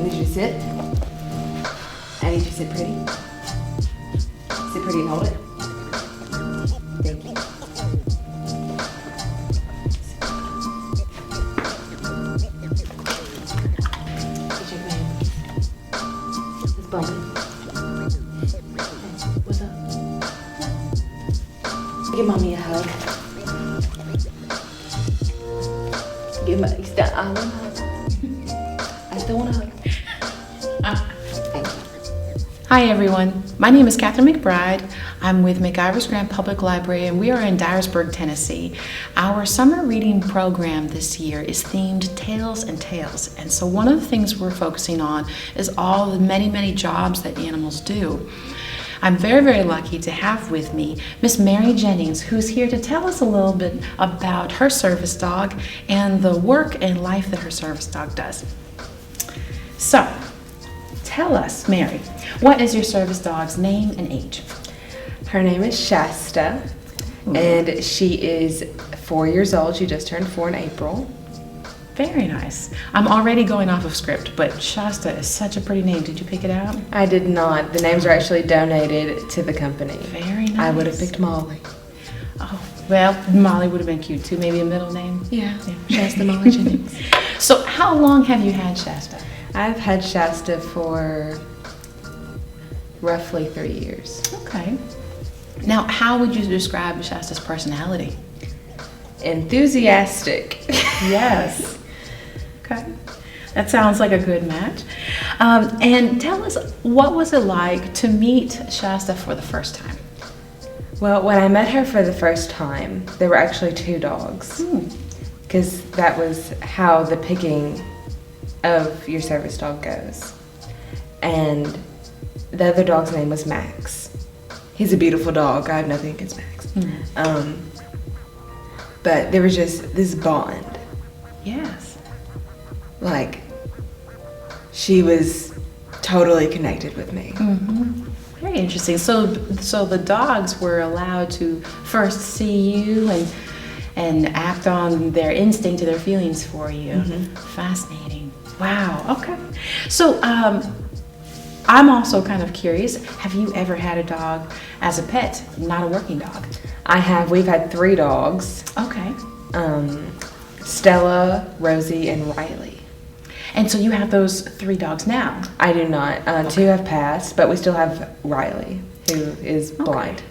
I need you to sit. I need you to sit pretty. Sit pretty and hold it. Thank you. Shake my hand. It's bumping. What's up? Give mommy a hug. Give my, I want a hug. I still want a hug. Hi everyone, my name is Catherine McBride. I'm with McIver's Grand Public Library and we are in Dyersburg, Tennessee. Our summer reading program this year is themed Tales and Tales, and so one of the things we're focusing on is all the many jobs that animals do. I'm very lucky to have with me Miss Mary Jennings, who's here to tell us a little bit about her service dog and the work and life that her service dog does. So, tell us, Mary, what is your service dog's name and age? Her name is Shasta, and she is 4 years old. She just turned 4 in April. Very nice. I'm already going off of script, but Shasta is such a pretty name. Did you pick it out? I did not. The names are actually donated to the company. Very nice. I would have picked Molly. Oh, well, Molly would have been cute too. Maybe a middle name? Yeah. Shasta Molly Jennings. So how long have you had Shasta? I've had Shasta for roughly 3 years. Okay. Now, how would you describe Shasta's personality? Enthusiastic. Yes. Okay. That sounds like a good match. And tell us, what was it like to meet Shasta for the first time? Well, when I met her for the first time, there were actually 2 dogs. Because that was how the picking of your service dog goes. And the other dog's name was Max. He's a beautiful dog. I have nothing against Max. But there was just this bond. Yes. Like, she was totally connected with me. Very interesting. So the dogs were allowed to first see you and act on their instinct or their feelings for you. Fascinating. Wow. Okay. So I'm also kind of curious. Have you ever had a dog as a pet, not a working dog? I have. We've had 3 dogs. Okay. Stella, Rosie, and Riley. And so you have those 3 dogs now? I do not. 2 have passed, but we still have Riley, who is blind.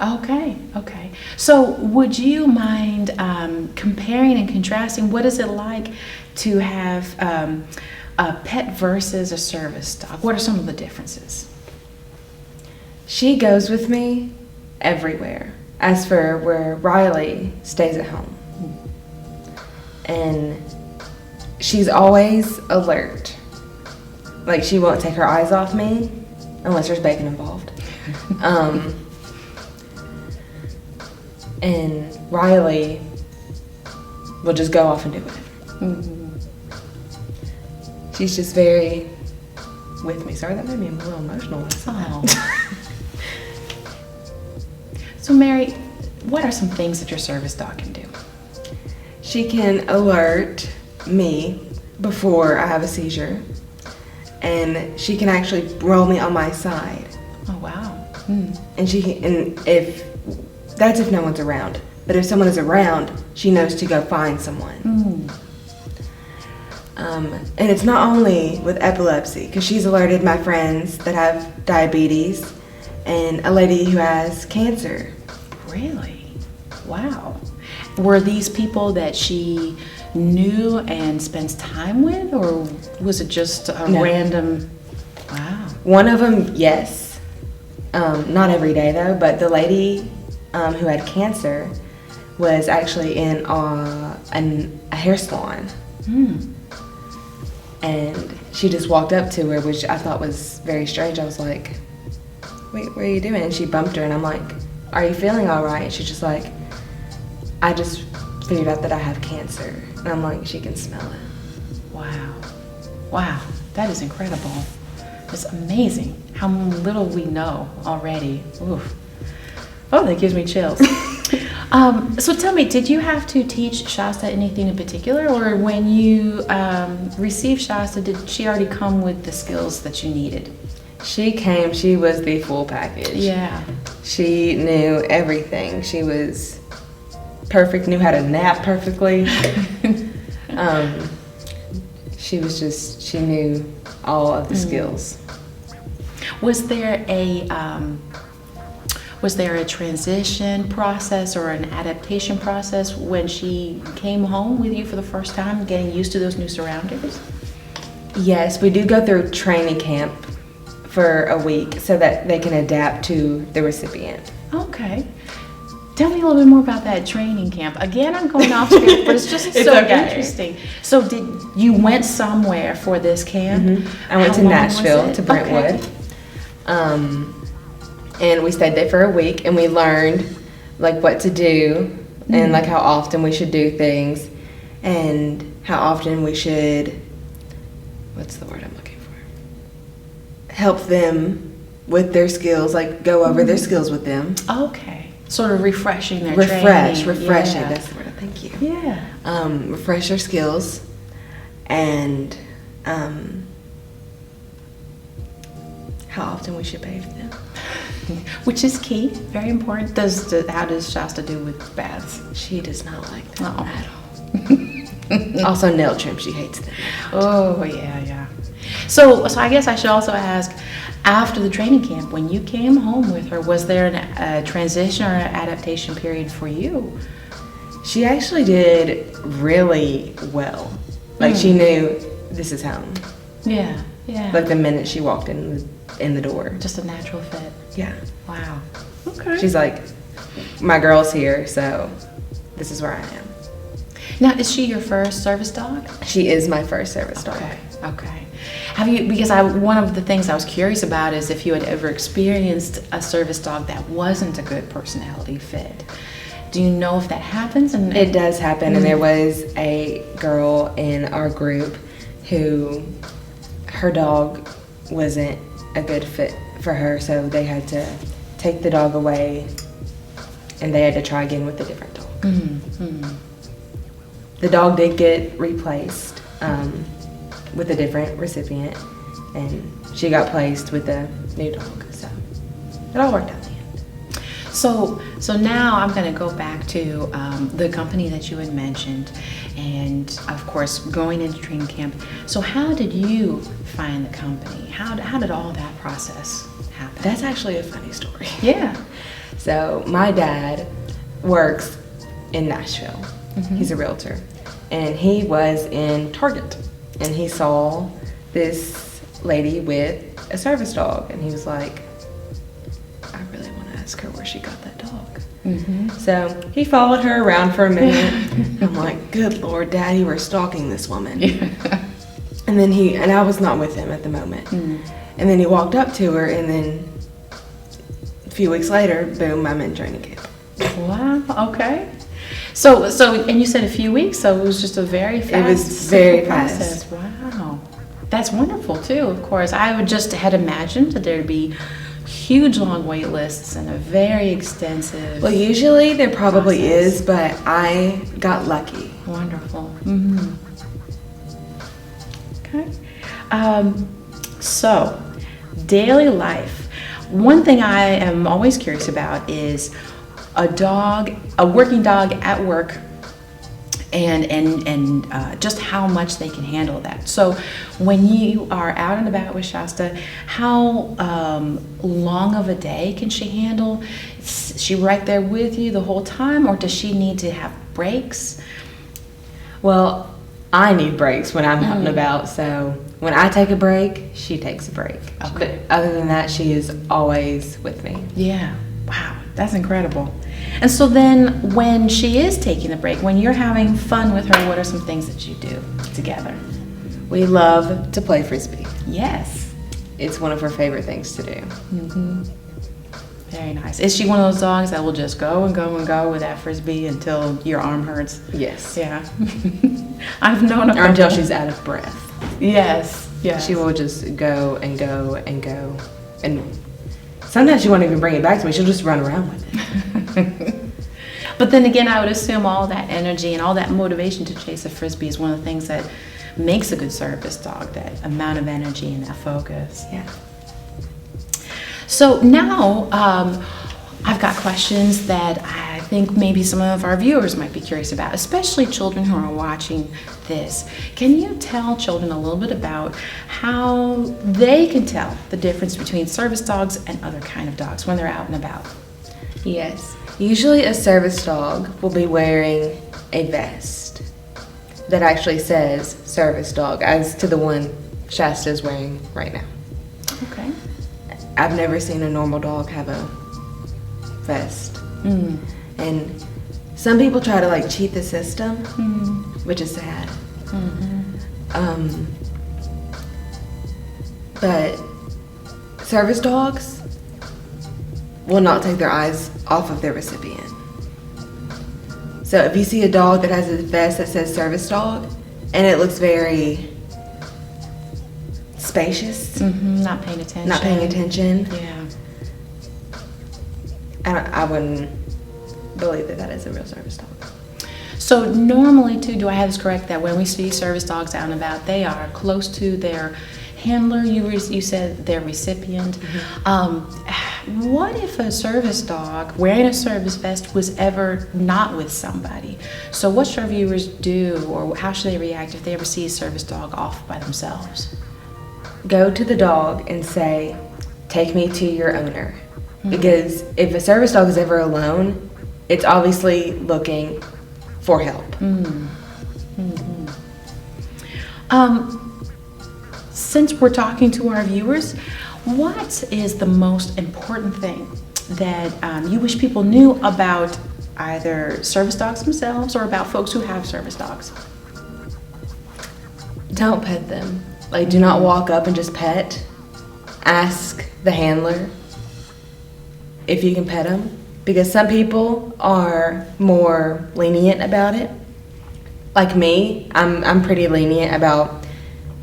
Okay. So would you mind comparing and contrasting? What is it like to have a pet versus a service dog? What are some of the differences? She goes with me everywhere. As for where Riley stays at home. And she's always alert. Like, she won't take her eyes off me unless there's bacon involved. And Riley will just go off and do it. She's just very with me. Sorry, that made me a little emotional. So Mary, what are some things that your service dog can do? She can alert me before I have a seizure, and she can actually roll me on my side. Oh wow. And she can, and if no one's around, but if someone is around, she knows to go find someone. And it's not only with epilepsy, because she's alerted my friends that have diabetes and a lady who has cancer. Really? Wow. Were these people that she knew and spends time with, or was it just a random? Wow. One of them, yes. Not every day though, but the lady who had cancer was actually in a hair salon. And she just walked up to her, which I thought was very strange. I was like, wait, what are you doing? And she bumped her, and I'm like, are you feeling all right? And she's just like, I just figured out that I have cancer. And I'm like, she can smell it. Wow, that is incredible. It's amazing how little we know already. Oof. Oh, that gives me chills. So tell me, did you have to teach Shasta anything in particular, or when you received Shasta, did she already come with the skills that you needed? She was the full package. Yeah. She knew everything. She was perfect, knew how to nap perfectly. She knew all of the skills. Was there a transition process or an adaptation process when she came home with you for the first time, getting used to those new surroundings? Yes, we do go through training camp for a week so that they can adapt to the recipient. Okay. Tell me a little bit more about that training camp. Again, I'm going off script, but it's just It's so okay. interesting. So you went somewhere for this camp? I went to How long was Nashville, it? to Brentwood. Okay. And we stayed there for a week, and we learned like what to do and like how often we should do things and how often we should, what's the word I'm looking for? Help them with their skills, like go over their skills with them. Okay. Sort of refreshing their Refreshing, training. Yeah. that's the word, thank you. Yeah. Refresh their skills and how often we should bathe them. Which is key, very important. How does Shasta do with baths? She does not like them Oh. at all. Also nail trim, she hates them. Oh, yeah. So I guess I should also ask, after the training camp, when you came home with her, was there a transition or an adaptation period for you? She actually did really well. Like she knew this is home. Yeah. Like the minute she walked in the door. Just a natural fit. Yeah. Wow. Okay. She's like, my girl's here, so this is where I am. Now, is she your first service dog? She is my first service dog. Okay. Have you, because one of the things I was curious about is if you had ever experienced a service dog that wasn't a good personality fit. Do you know if that happens? And It does happen, and there was a girl in our group who her dog wasn't a good fit for her, so they had to take the dog away and they had to try again with a different dog. The dog did get replaced with a different recipient, and she got placed with a new dog, so it all worked out in the end. So now I'm going to go back to the company that you had mentioned, and of course going into training camp. So how did you find the company? How did all that process happen? That's actually a funny story. Yeah. So my dad works in Nashville. He's a realtor, and he was in Target, and he saw this lady with a service dog, and he was like, I really want to ask her where she got that dog. So he followed her around for a minute. I'm like, good Lord, Dad, you were stalking this woman. And then and I was not with him at the moment. And then he walked up to her, and then a few weeks later, boom, I'm in training camp. Wow. Okay. So, and you said a few weeks, so it was just a very fast. It was very process. fast. Wow. That's wonderful too. Of course, I would just had imagined that there'd be huge long wait lists and a very extensive. Well, usually there probably process. is, but I got lucky. Wonderful. Okay. So, daily life. One thing I am always curious about is a working dog at work, and just how much they can handle that. So when you are out and about with Shasta, how long of a day can she handle? Is she right there with you the whole time, or does she need to have breaks? Well, I need breaks when I'm out and about, so when I take a break, she takes a break. Okay. But other than that, she is always with me. Yeah. Wow, that's incredible. And so then when she is taking the break, when you're having fun with her, what are some things that you do together? We love to play Frisbee. Yes. It's one of her favorite things to do. Very nice. Is she one of those dogs that will just go and go and go with that Frisbee until your arm hurts? Yes. Yeah. I've known a Or until couple. she's out of breath. Yes. Yes. She will just go and go and go. And sometimes she won't even bring it back to me. She'll just run around with it. But then again, I would assume all that energy and all that motivation to chase a Frisbee is one of the things that makes a good service dog, that amount of energy and that focus. Yeah. So now I've got questions that I think maybe some of our viewers might be curious about, especially children who are watching this. Can you tell children a little bit about how they can tell the difference between service dogs and other kind of dogs when they're out and about? Yes. Usually a service dog will be wearing a vest that actually says service dog, as to the one Shasta is wearing right now. Okay. I've never seen a normal dog have a vest. And some people try to like cheat the system, which is sad. But service dogs will not take their eyes off of their recipient. So if you see a dog that has a vest that says service dog and it looks very spacious, Not paying attention. Yeah. I wouldn't believe that that is a real service dog. So normally, too, do I have this correct, that when we see service dogs out and about, they are close to their handler? You said their recipient. What if a service dog wearing a service vest was ever not with somebody? So what should our viewers do, or how should they react if they ever see a service dog off by themselves? Go to the dog and say, "Take me to your owner." Because if a service dog is ever alone, it's obviously looking for help. Since we're talking to our viewers, what is the most important thing that you wish people knew about either service dogs themselves or about folks who have service dogs? Don't pet them. Like, do not walk up and just pet. Ask the handler if you can pet them, because some people are more lenient about it. Like me, I'm pretty lenient about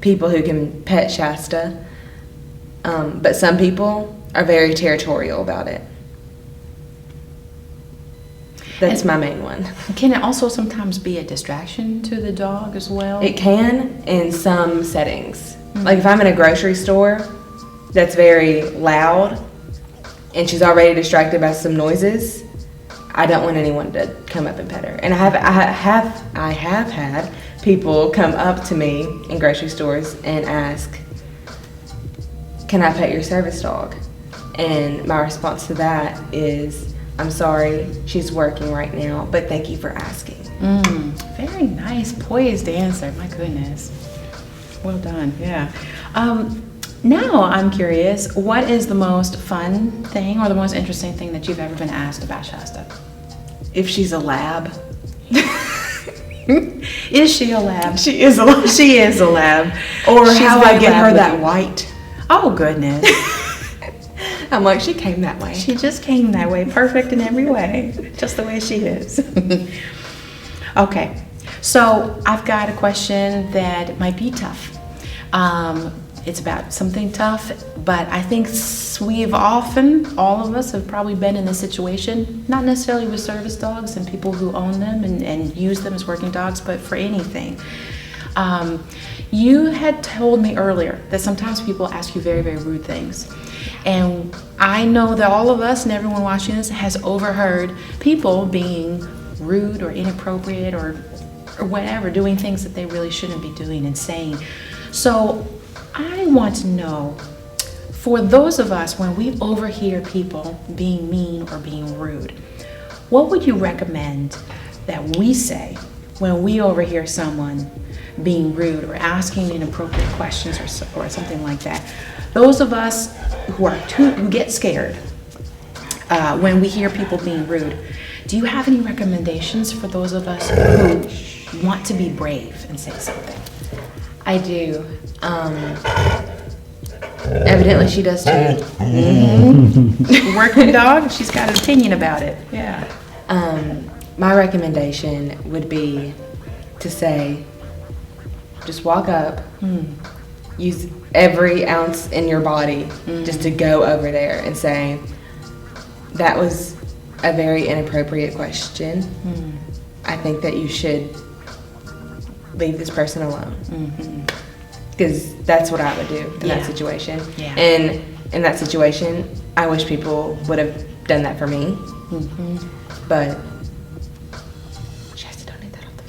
people who can pet Shasta, but some people are very territorial about it. That's my main one. Can it also sometimes be a distraction to the dog as well? It can in some settings. Like if I'm in a grocery store that's very loud and she's already distracted by some noises, I don't want anyone to come up and pet her. And I have had people come up to me in grocery stores and ask, "Can I pet your service dog?" And my response to that is, "I'm sorry, she's working right now, but thank you for asking." Very nice, poised answer. My goodness. Well done. Yeah. Now I'm curious, what is the most fun thing or the most interesting thing that you've ever been asked about Shasta? If she's a lab. Is she a lab? She is a lab. She is a lab. Or She's how I very get her lab that with you. white. Oh, goodness. I'm like, she came that way. She just came that way, perfect in every way, just the way she is. Okay, so I've got a question that might be tough. It's about something tough, but I think we've often, all of us have probably been in this situation, not necessarily with service dogs and people who own them and use them as working dogs, but for anything. You had told me earlier that sometimes people ask you very, very rude things. And I know that all of us and everyone watching this has overheard people being rude or inappropriate or whatever, doing things that they really shouldn't be doing and saying. So I want to know, for those of us, when we overhear people being mean or being rude, what would you recommend that we say when we overhear someone being rude or asking inappropriate questions or something like that? Those of us who get scared when we hear people being rude, do you have any recommendations for those of us who want to be brave and say something? I do. Evidently she does too. Working dog, she's got an opinion about it. Yeah. My recommendation would be to say, just walk up, use every ounce in your body just to go over there and say, "That was a very inappropriate question, I think that you should leave this person alone. Because that's what I would do in that situation. Yeah. And in that situation, I wish people would have done that for me. But Shasta, don't need that on the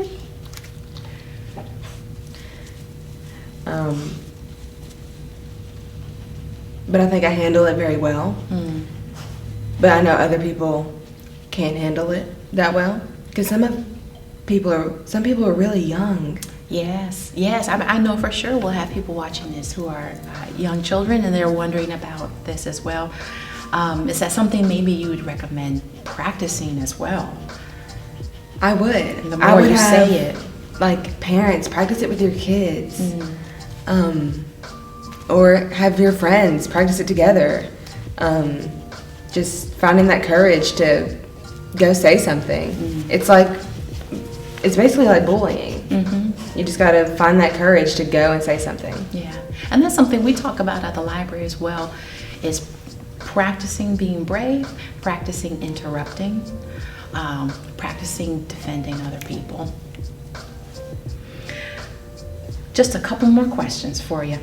floor. But I think I handle it very well. But I know other people can't handle it that well. Because some people are really young. Yes. I know for sure we'll have people watching this who are young children, and they're wondering about this as well. Is that something maybe you would recommend practicing as well? I would. And the more you say it. Like, parents, practice it with your kids. Or have your friends practice it together. Just finding that courage to go say something. It's basically like bullying. You just got to find that courage to go and say something. Yeah, and that's something we talk about at the library as well, is practicing being brave, practicing interrupting, practicing defending other people. Just a couple more questions for you.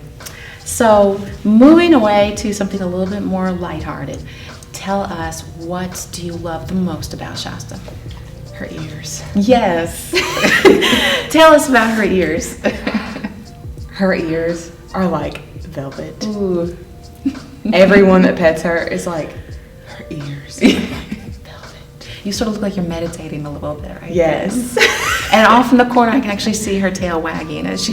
So, moving away to something a little bit more lighthearted, tell us, what do you love the most about Shasta? Her ears. Yes. Tell us about her ears. Her ears are like velvet. Ooh. Everyone that pets her is like, her ears are like velvet. You sort of look like you're meditating a little bit, right? Yes. And off in the corner, I can actually see her tail wagging as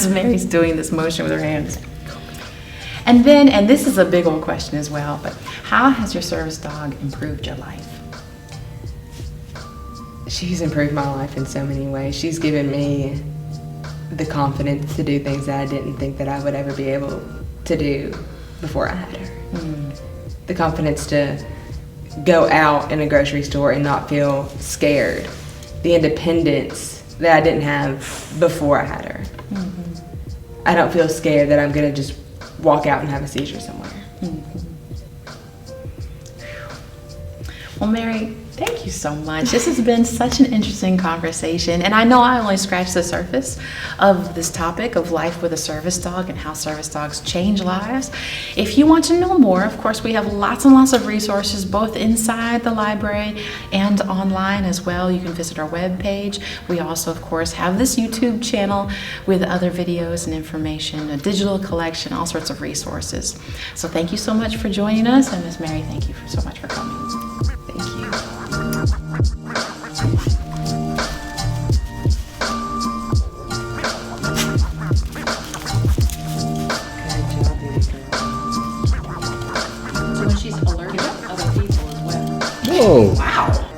Mary's doing this motion with her hands. And this is a big old question as well, but how has your service dog improved your life? She's improved my life in so many ways. She's given me the confidence to do things that I didn't think that I would ever be able to do before I had her. The confidence to go out in a grocery store and not feel scared. The independence that I didn't have before I had her. I don't feel scared that I'm going to just walk out and have a seizure somewhere. Well, Mary, thank you so much. This has been such an interesting conversation, and I know I only scratched the surface of this topic of life with a service dog and how service dogs change lives. If you want to know more, of course, we have lots and lots of resources both inside the library and online as well. You can visit our webpage. We also, of course, have this YouTube channel with other videos and information, a digital collection, all sorts of resources. So thank you so much for joining us, and Miss Mary, thank you so much for coming. Thank you. So when she's alerting other people as well. Whoa. Wow.